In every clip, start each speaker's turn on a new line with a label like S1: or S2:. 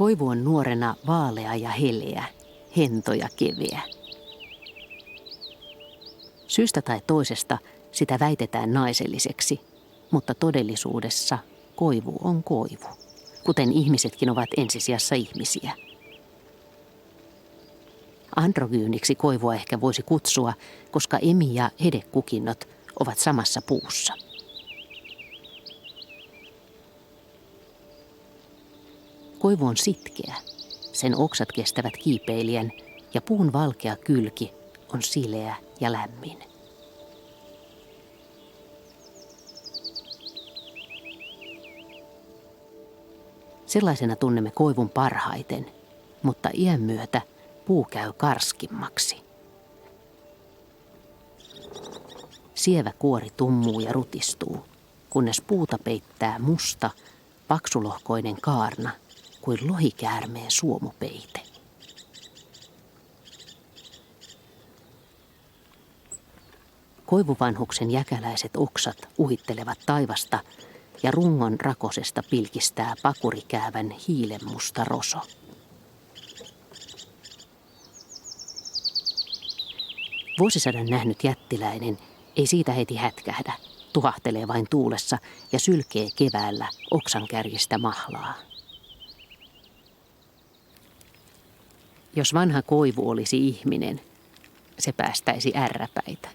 S1: Koivu on nuorena vaalea ja heleä, hento ja keveä. Syystä tai toisesta sitä väitetään naiselliseksi, mutta todellisuudessa koivu on koivu, kuten ihmisetkin ovat ensisijassa ihmisiä. Androgyyniksi koivua ehkä voisi kutsua, koska emi- ja hedekukinnot ovat samassa puussa. Koivu on sitkeä. Sen oksat kestävät kiipeilijän ja puun valkea kylki on sileä ja lämmin. Sellaisena tunnemme koivun parhaiten, mutta iän myötä puu käy karskimmaksi. Sievä kuori tummuu ja rutistuu, kunnes puuta peittää musta, paksulohkoinen kaarna kuin lohikäärmeen suomupeite. Koivuvanhuksen jäkäläiset oksat uhittelevat taivasta ja rungon rakosesta pilkistää pakurikäävän hiilenmusta roso. Vuosisadan nähnyt jättiläinen ei siitä heti hätkähdä, tuhahtelee vain tuulessa ja sylkee keväällä oksankärjistä mahlaa. Jos vanha koivu olisi ihminen, se päästäisi ärräpäitä.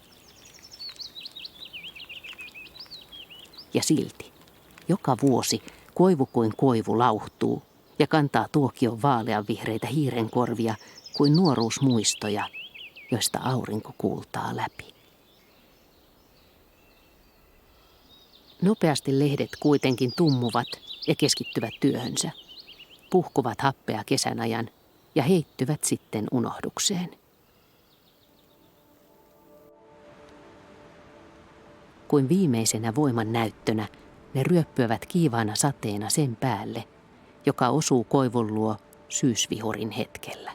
S1: Ja silti, joka vuosi koivu kuin koivu lauhtuu ja kantaa tuokion vaaleanvihreitä hiirenkorvia kuin nuoruusmuistoja, joista aurinko kuultaa läpi. Nopeasti lehdet kuitenkin tummuvat ja keskittyvät työhönsä, puhkuvat happea kesän ajan ja heittyvät sitten unohdukseen. Kuin viimeisenä voiman näyttönä ne ryöppyvät kiivaana sateena sen päälle, joka osuu koivun luo syysvihorin hetkellä.